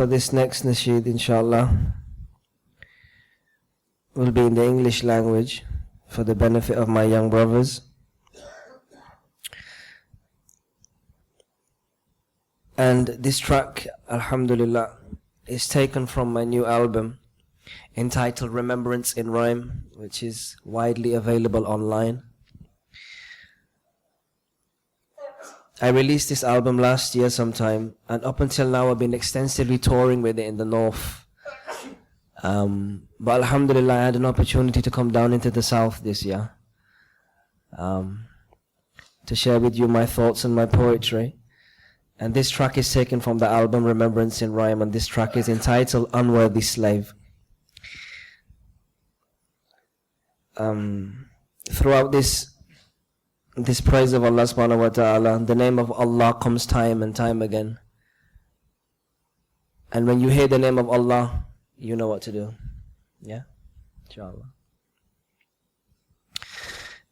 for this next nasheed, inshallah, will be in the English language for the benefit of my young brothers. And this track, alhamdulillah, is taken from my new album entitled Remembrance in Rhyme, which is widely available online. I released this album last year sometime, and up until now I've been extensively touring with it in the north. But alhamdulillah, I had an opportunity to come down into the south this year to share with you my thoughts and my poetry. And this track is taken from the album Remembrance in Rhyme, and this track is entitled Unworthy Slave. Throughout this praise of Allah subhanahu wa ta'ala, the name of Allah comes time and time again. And when you hear the name of Allah, you know what to do. Yeah? Inshallah.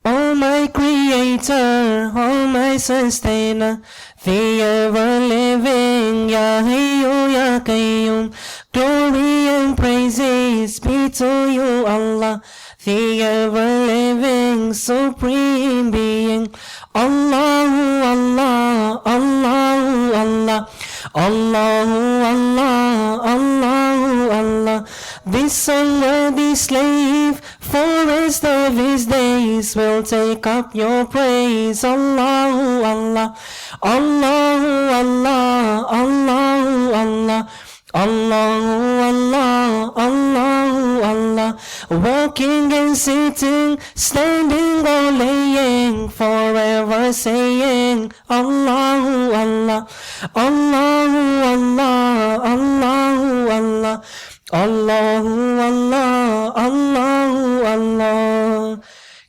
Oh my Creator, oh my Sustainer, the ever-living, Ya Hayyu Ya Qayyum, glory and praises be to you, Allah, the ever-living, supreme being. Allahu Allah, Allahu Allah, Allahu Allah, Allahu Allah. This unworthy slave, for rest of his days, will take up your praise. Allahu Allah, Allahu Allah, Allahu Allah, Allahu Allah, Allahu Allah. Walking and sitting, standing or laying, forever saying Allahu Allah, Allahu Allah, Allahu Allah, Allahu Allah, Allahu Allah.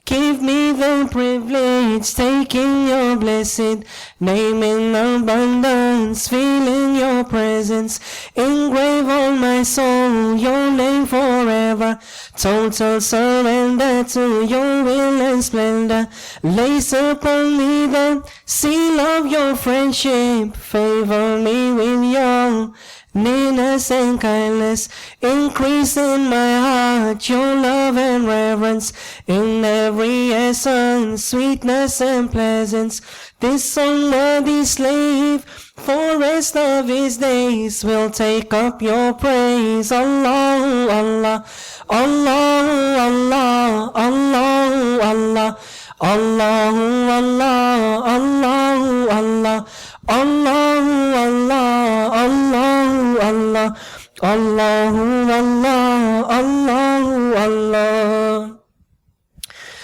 Give me the privilege, taking your blessed name in abundance, feeling your presence, engrave on my soul, your name forever, total surrender to your will and splendor. Lace upon me the seal of your friendship, favor me with your nearness and kindness, increase in my heart your love and reverence, in every essence, sweetness and pleasance. This unworthy slave, for rest of his days, will take up your praise. Allahu Allah, Allahu Allah, Allahu Allah, Allahu Allah, Allahu Allah, Allahu Allah, Allahu Allah, Allahu Allah, Allahu Allah.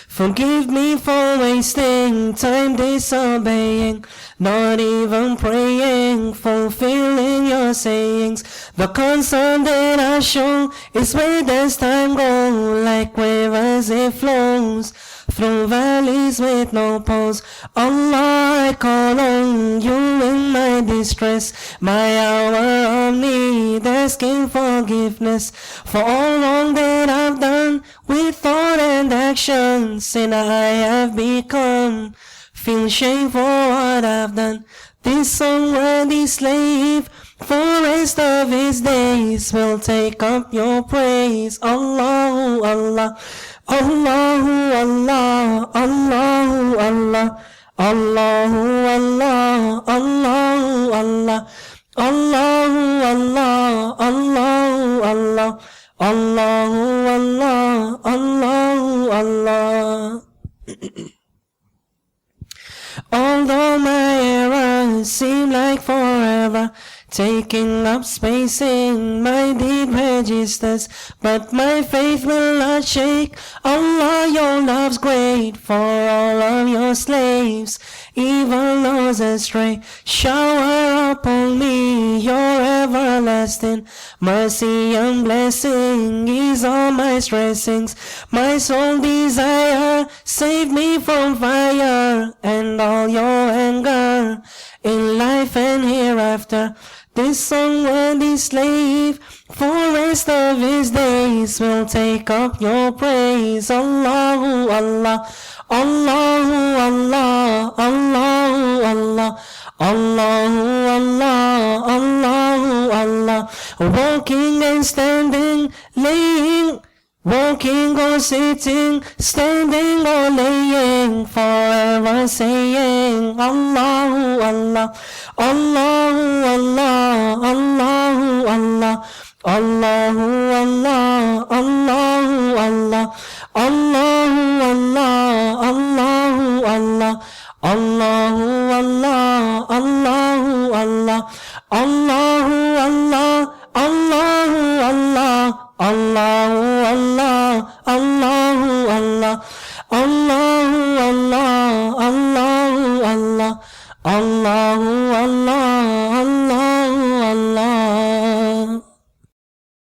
Forgive me for wasting time disobeying, not even praying, fulfilling your sayings. The concern that I show is where does time go, like rivers it flows through valleys with no poles. Allah, I call on you in my distress, my hour of need, asking forgiveness for all wrong that I've done with thought and action. Sinner I have become, feel shame for what I've done. This unworthy slave, for rest of his days, will take up your praise. Allahu Allah, Allahu Allah, Allahu Allah, Allahu Allah, Allahu Allah, Allahu Allah, Allahu Allah, Allahu Allah, Allahu Allah. Although my errors seem like forever, taking up space in my deep registers, but my faith will not shake. Allah, your love's great for all of your slaves, even those astray. Shower upon me your everlasting mercy and blessing, ease all my stressings. My soul desire, save me from fire and all your anger, in life and hereafter. This unworthy slave, for rest of his days, will take up your praise. Allahu Allah, Allahu Allah, Allahu Allah, Allahu Allah, Allahu Allah. walking and standing, laying, walking or sitting, standing or laying, forever saying Allahu Allah, Allahu Allah, Allahu Allah, Allahu Allah, Allahu Allah, Allahu Allah, Allahu Allah, Allahu Allah, Allahu Allah, Allahu Allah, Allahu Allah, Allahu Allah, Allahu Allah, Allahu Allah.